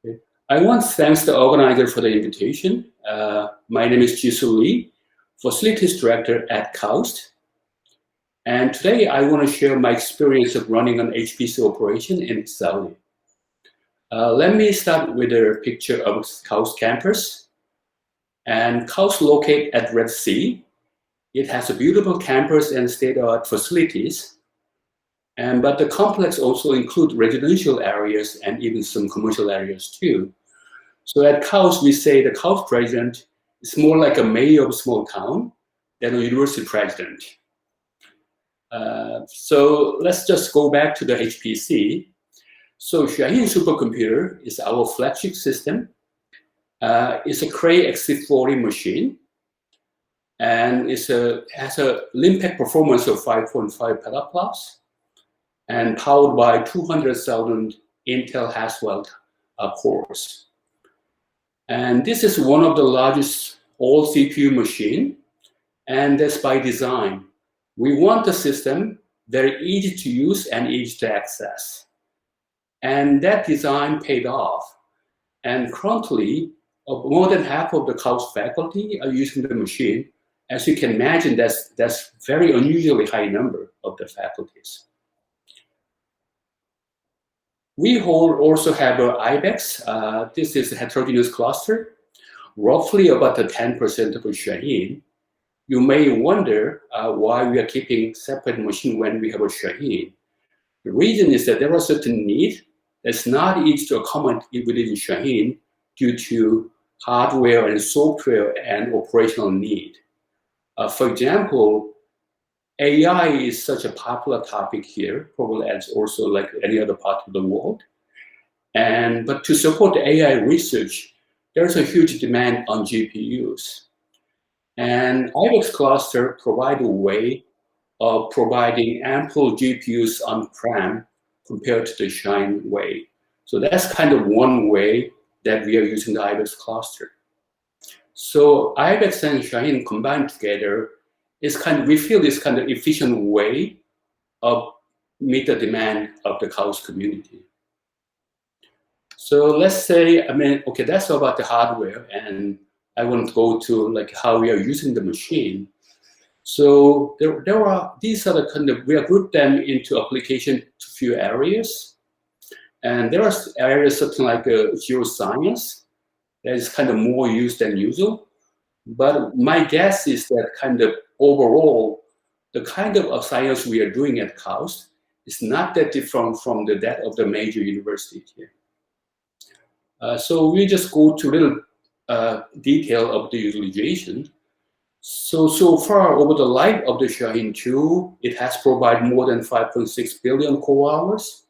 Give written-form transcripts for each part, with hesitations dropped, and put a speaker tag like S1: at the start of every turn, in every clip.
S1: Okay. I want to thank the organizer for the invitation. My name is Jisoo Lee, Facilities Director at KAUST. And today I want to share my experience of running an HPC operation in Saudi. Let me start with a picture of KAUST campus. And KAUST located at Red Sea. It has a beautiful campus and state-of-the-art facilities. But the complex also includes residential areas and even some commercial areas too. So at KAUST, we say the KAUST president is more like a mayor of a small town than a university president. So let's just go back to the HPC. So Shaheen supercomputer is our flagship system. It's a Cray XC40 machine, and has a Limpact performance of 5.5 petaflops, and powered by 200,000 Intel Haswell cores. And this is one of the largest all CPU machine, and that's by design. We want the system very easy to use and easy to access. And that design paid off. And currently, more than half of the KAUST faculty are using the machine. As you can imagine, that's very unusually high number of the faculties. We also have an IBEX. This is a heterogeneous cluster, roughly about the 10% of a Shaheen. You may wonder why we are keeping separate machine when we have a Shaheen. The reason is that there are certain needs that's not easy to accommodate within Shaheen due to hardware and software and operational need. For example, AI is such a popular topic here, probably as also like any other part of the world. But to support the AI research, there's a huge demand on GPUs. And IBEX cluster provide a way of providing ample GPUs on-prem compared to the Shine way. So that's kind of one way that we are using the IBEX cluster. So IBEX and Shaheen combined together is we feel this kind of efficient way of meet the demand of the KAUST community. So let's say, okay, that's about the hardware, and I want to go to like how we are using the machine. So these are the kind of, we have grouped them into application to few areas. And there are areas something like geoscience that is kind of more used than usual. But my guess is that kind of overall, the kind of science we are doing at KAUST is not that different from that of the major universities here. So we just go to little detail of the utilization. So far over the life of the Shaheen 2, it has provided more than 5.6 billion core hours.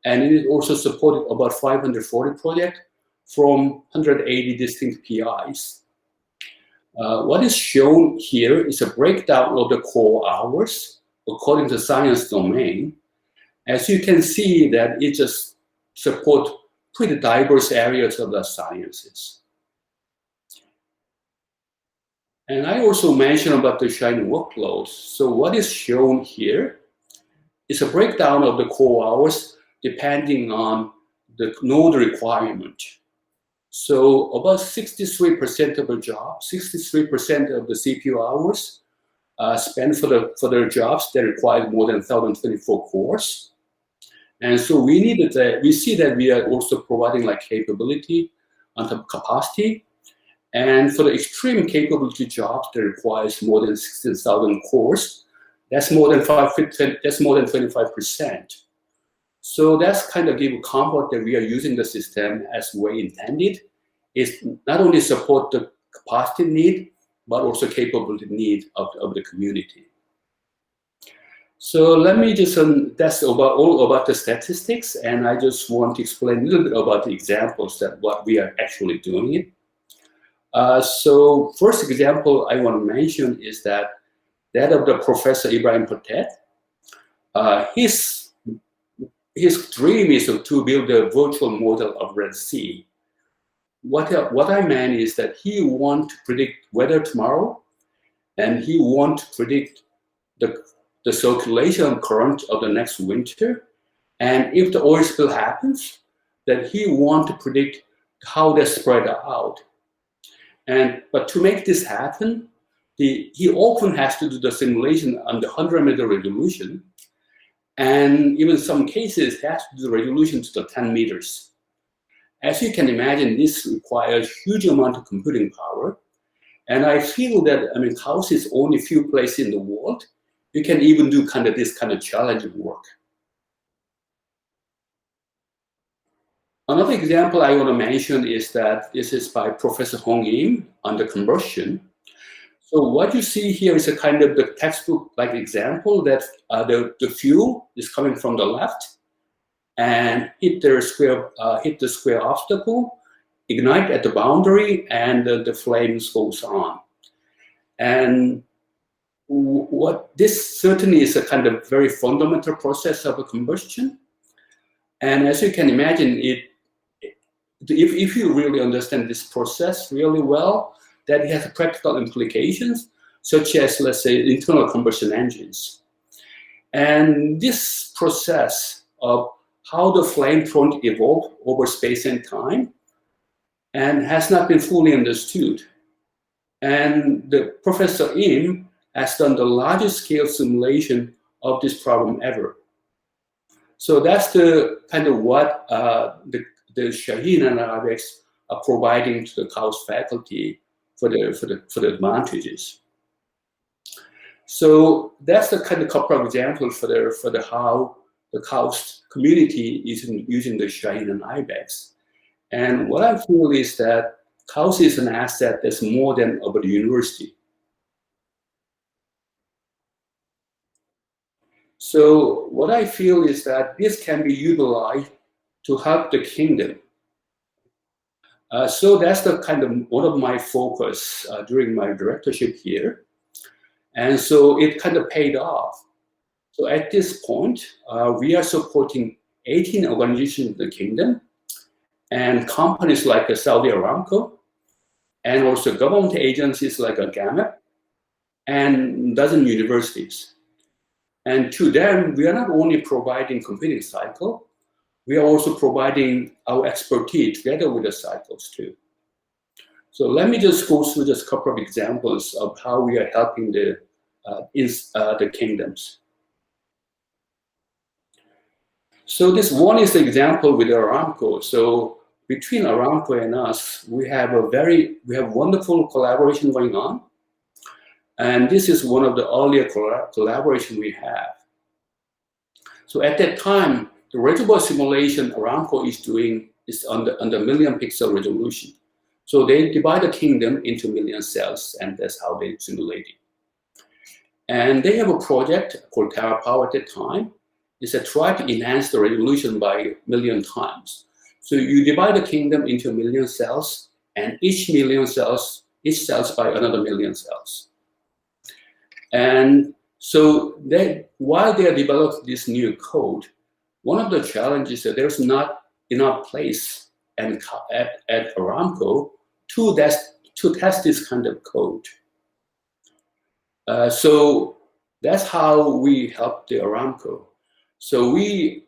S1: And it also supported about 540 projects from 180 distinct PIs. What is shown here is a breakdown of the core hours according to science domain. As you can see that it just supports pretty diverse areas of the sciences. And I also mentioned about the Shine workloads. So what is shown here is a breakdown of the core hours depending on the node requirement. So about 63% of the job, 63% of the CPU hours spent for the jobs that require more than 1,024 cores. And so we see that we are also providing like capability on top of capacity. And for the extreme capability jobs that requires more than 16,000 cores, that's more than 25%. So that's kind of give comfort that we are using the system as we intended. It's not only support the capacity need, but also capability need of the community. So let me just, that's all about the statistics, and I just want to explain a little bit about the examples that what we are actually doing. So first example I want to mention is that of the Professor Ibrahim Patet. His dream is to build a virtual model of Red Sea. What I meant is that he wants to predict weather tomorrow, and he wants to predict the circulation current of the next winter. And if the oil spill happens, that he want to predict how they spread out. But to make this happen, he often has to do the simulation on the 100-meter resolution, and even some cases has to do the resolution to the 10 meters. As you can imagine, this requires huge amount of computing power. And I feel that, I mean, KAUST is only a few places in the world you can even do this kind of challenging work. Another example I want to mention is that this is by Professor Hong Im on the combustion. So what you see here is a kind of the textbook-like example that the fuel is coming from the left and hit the square obstacle, ignite at the boundary, and the flames goes on. And what this certainly is a kind of very fundamental process of a combustion. And as you can imagine, if you really understand this process really well, that it has practical implications, such as, let's say, internal combustion engines. And this process of how the flame front evolved over space and time and has not been fully understood. And the Professor Im has done the largest scale simulation of this problem ever. So that's the kind of what the Shaheen and Arabics are providing to the KAUST faculty for the advantages. So that's the kind of couple of examples for the how the KAUST community is using the Shaheen and IBEX. And what I feel is that KAUST is an asset that's more than about the university. So what I feel is that this can be utilized to help the kingdom. So that's the kind of one of my focus during my directorship here. And so it kind of paid off. So at this point, we are supporting 18 organizations in the kingdom and companies like Saudi Aramco, and also government agencies like GAMEP, and dozen universities. And to them, we are not only providing computing cycle, we are also providing our expertise together with the cycles too. So let me just go through just a couple of examples of how we are helping the kingdoms. So this one is the example with Aramco. So between Aramco and us, we have wonderful collaboration going on. And this is one of the earlier collaboration we have. So at that time, the reservoir simulation Aramco is doing is on the million pixel resolution. So they divide the kingdom into million cells, and that's how they simulate it. And they have a project called TerraPower at that time. It's a try to enhance the resolution by a million times. So you divide the kingdom into a million cells, and each cells by another million cells. And so while they are developing this new code, one of the challenges is that there's not enough place at Aramco to test this kind of code. So that's how we help the Aramco. So we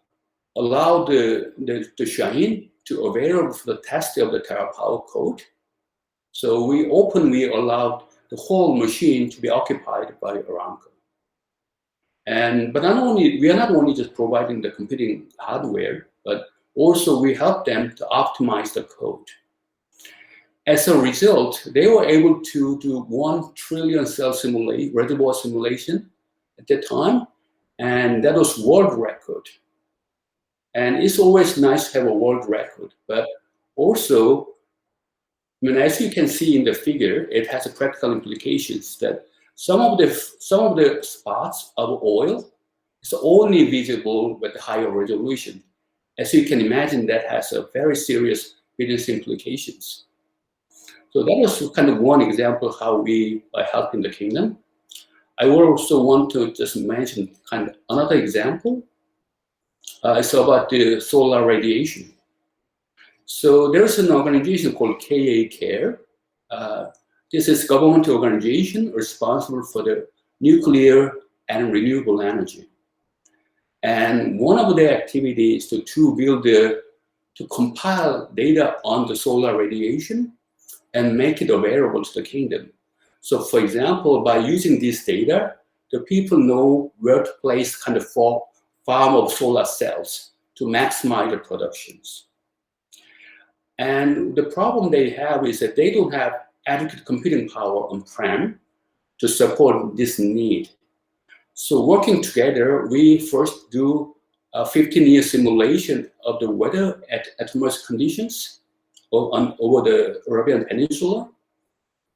S1: allow the Shaheen to avail for the test of the TerraPower code. So we openly allowed the whole machine to be occupied by Aramco. But we are not only just providing the computing hardware, but also we help them to optimize the code. As a result, they were able to do 1 trillion cell reservoir simulation at the time, and that was world record. And it's always nice to have a world record, but also, I mean, as you can see in the figure, it has a practical implications that some of the spots of oil is only visible with higher resolution. As you can imagine, that has a very serious business implications. So that was kind of one example how we are helping the kingdom. I would also want to just mention kind of another example. It's about the solar radiation. So there's an organization called KACARE. This is a government organization responsible for the nuclear and renewable energy. And one of their activities is to build the to compile data on the solar radiation and make it available to the kingdom. So for example, by using this data, the people know where to place kind of farm of solar cells to maximize the productions. And the problem they have is that they don't have adequate computing power on-prem to support this need. So working together, we first do a 15-year simulation of the weather at atmospheric conditions over the Arabian Peninsula.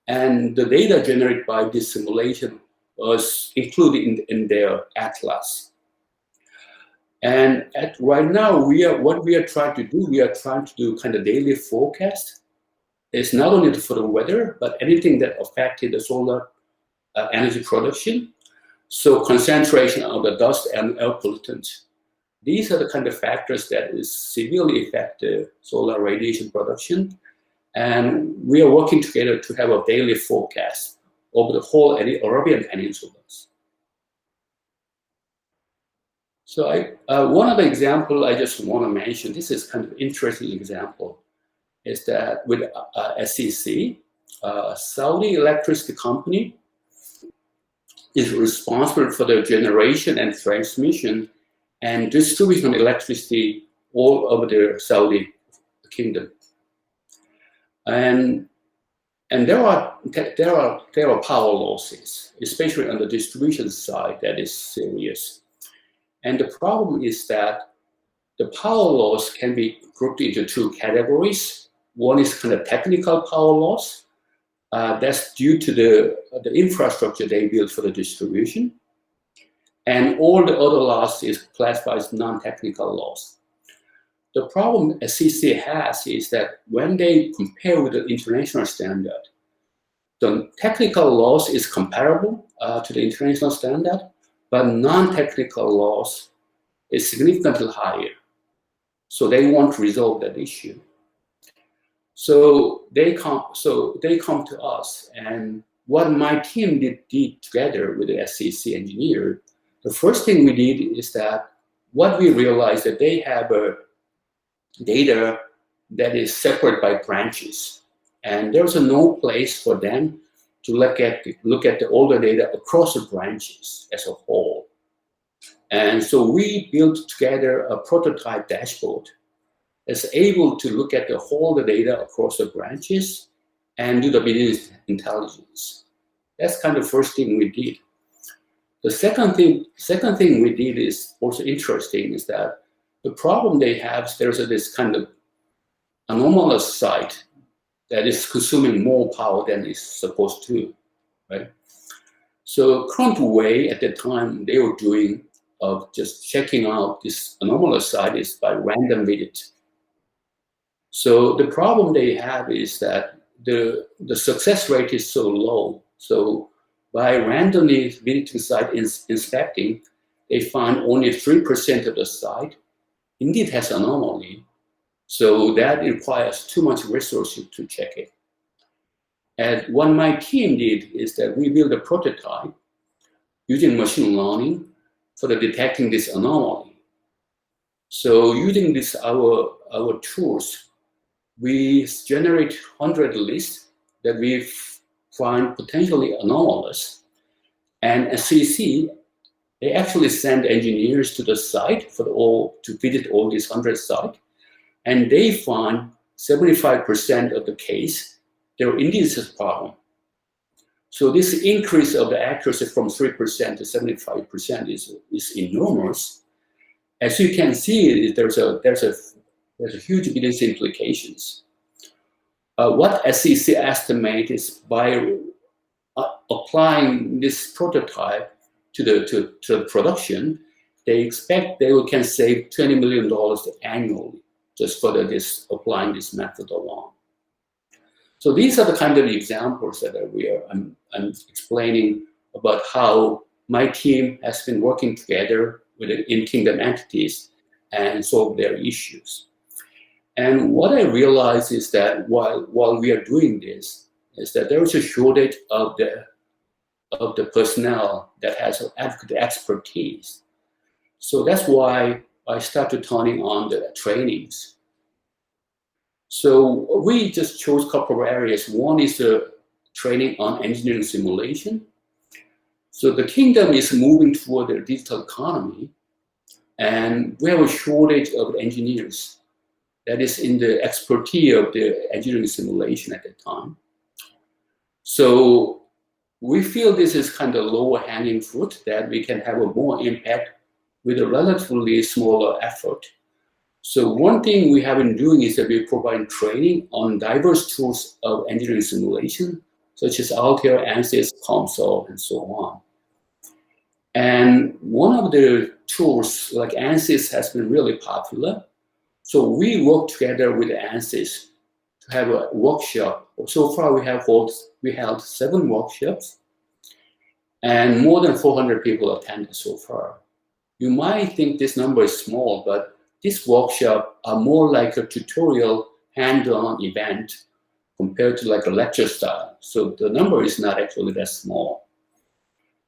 S1: And the data generated by this simulation was included in their atlas. And right now, what we are trying to do kind of daily forecast. It's not only for the weather, but anything that affected the solar energy production. So concentration of the dust and air pollutants. These are the kind of factors that is severely affect the solar radiation production. And we are working together to have a daily forecast over the whole Arabian Peninsula. So one other example I just want to mention, this is kind of interesting example, is that with SEC, Saudi electricity company is responsible for the generation and transmission and distribution of electricity all over the Saudi kingdom. And there are power losses, especially on the distribution side, that is serious. And the problem is that the power loss can be grouped into two categories. One is kind of technical power loss. That's due to the infrastructure they built for the distribution. And all the other loss is classified as non-technical loss. The problem SEC has is that when they compare with the international standard, the technical loss is comparable to the international standard, but non-technical loss is significantly higher. So they want to resolve that issue. So they come to us, and what my team did together with the SEC engineer, the first thing we did is that what we realized that they have a data that is separate by branches, and there's no place for them to look at all the data across the branches as a whole. And so we built together a prototype dashboard that's able to look at all the data across the branches and do the business intelligence. That's kind of the first thing we did. The second thing we did is also interesting, is that the problem they have is there's this kind of anomalous site that is consuming more power than it's supposed to, right? So current way at the time they were doing of just checking out this anomalous site is by random visit. So the problem they have is that the success rate is so low. So by randomly visiting site inspecting, they find only 3% of the site indeed has anomaly. So that requires too much resources to check it. And what my team did is that we built a prototype using machine learning for detecting this anomaly. So using this our tools, we generate 100 lists that we find potentially anomalous. And SEC, they actually send engineers to the site to visit all these 100 sites. And they find 75% of the case, there indeed is a problem. So this increase of the accuracy from 3% to 75% is enormous. As you can see, there's a huge business implications. What SEC estimate is by applying this prototype to the production, they expect they can save $20 million annually just for applying this method alone. So these are the kind of examples that I'm explaining about how my team has been working together with in-kingdom entities and solve their issues. And what I realized is that while we are doing this, is that there is a shortage of the personnel that has adequate expertise. So that's why I started turning on the trainings. So we just chose a couple of areas. One is the training on engineering simulation. So the kingdom is moving toward a digital economy, and we have a shortage of engineers that is in the expertise of the engineering simulation at the time. So we feel this is kind of lower hanging fruit that we can have a more impact with a relatively smaller effort. So one thing we have been doing is that we provide training on diverse tools of engineering simulation, such as Altair, ANSYS, COMSOL, and so on. And one of the tools, like ANSYS, has been really popular. So we work together with ANSYS to have a workshop. So far, we held 7 workshops, and more than 400 people attended so far. You might think this number is small, but this workshop are more like a tutorial hands-on event compared to like a lecture style. So the number is not actually that small.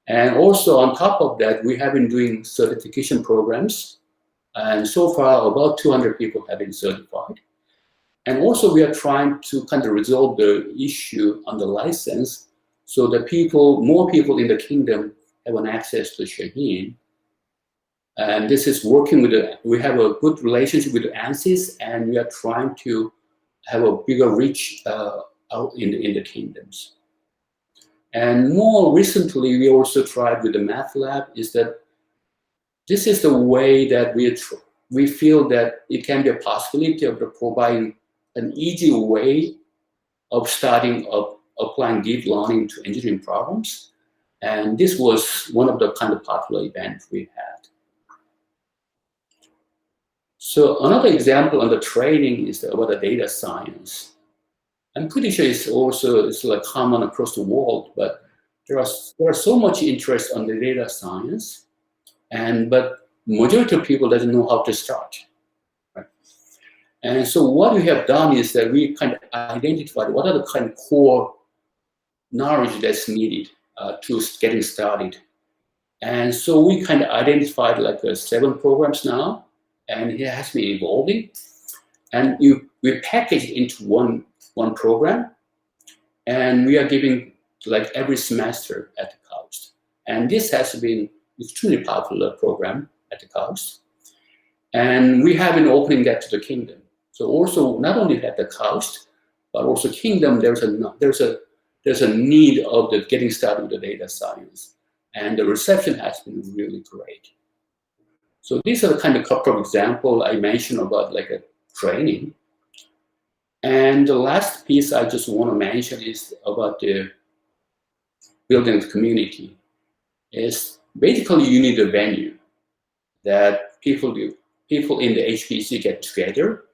S1: And also on top of that, we have been doing certification programs. And so far, about 200 people have been certified. And also we are trying to kind of resolve the issue on the license so that more people in the kingdom have an access to Shaheen. And this is working we have a good relationship with ANSYS, and we are trying to have a bigger reach out in the kingdoms. And more recently, we also tried with the math lab is that this is the way that we feel that it can be a possibility of providing an easy way of applying deep learning to engineering problems. And this was one of the kind of popular events we had. So another example on the training is about the data science. I'm pretty sure it's like common across the world, but there are so much interest on the data science, but majority of people doesn't know how to start. Right? And so what we have done is that we kind of identified what are the kind of core knowledge that's needed to getting started. And so we kind of identified like 7 programs now, and it has been evolving. And we package it into one program, and we are giving like every semester at the coast. And this has been extremely popular program at the coast. And we have been opening that to the kingdom. So also not only at the coast, but also kingdom, there's a need of the getting started with the data science. And the reception has been really great. So these are the kind of couple of examples I mentioned about like a training. And the last piece I just want to mention is about the building the community. Is basically you need a venue that people in the HPC get together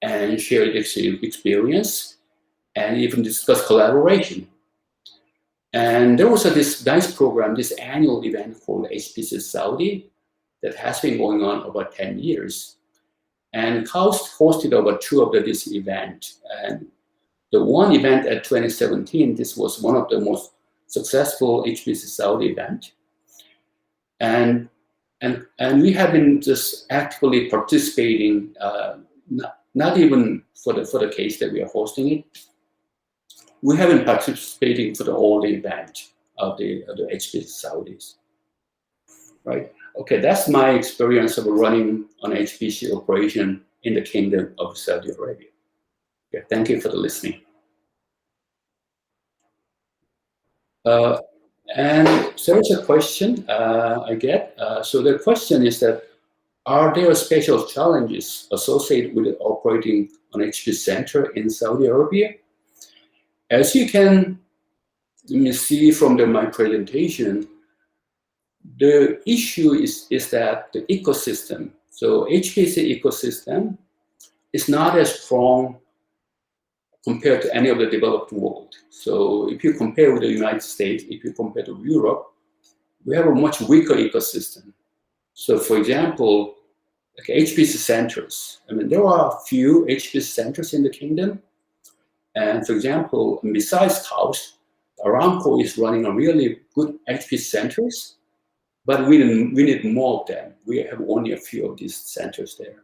S1: and share experience and even discuss collaboration. And there was this nice program, this annual event called HPC Saudi that has been going on about 10 years. And KAUST hosted over 2 of this event. And the one event at 2017, this was one of the most successful HPC Saudi event. And we have been just actively participating, not even for the case that we are hosting it. We have been participating for the whole event of the HPC Saudis, right? Okay, that's my experience of running an HPC operation in the Kingdom of Saudi Arabia. Okay, thank you for the listening. And there's a question I get. So the question is that, are there special challenges associated with operating an HPC center in Saudi Arabia? As you can see from my presentation, the issue is that the ecosystem, so HPC ecosystem, is not as strong compared to any of the developed world. So if you compare with the United States, if you compare to Europe, we have a much weaker ecosystem. So for example, like HPC centers, I mean, there are a few HPC centers in the kingdom. And for example, besides KAUST, Aramco is running a really good HPC centers, but we need more of them. We have only a few of these centers there.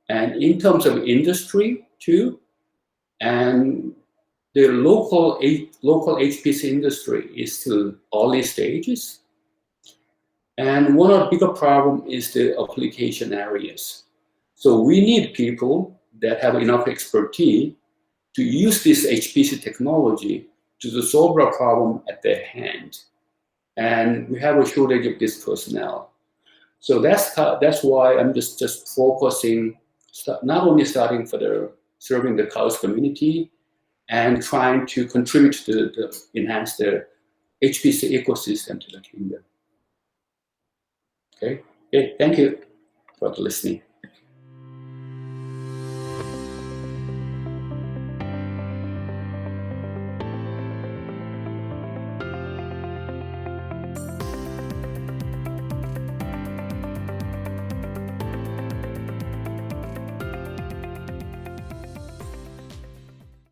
S1: And in terms of industry, too. And the local HPC industry is still early stages. And one of the bigger problems is the application areas. So we need people that have enough expertise to use this HPC technology to solve a problem at their hand. And we have a shortage of this personnel. So that's why I'm just focusing, not only starting for serving the Chaos community and trying to contribute to enhance the HPC ecosystem to the kingdom. Okay, thank you for listening.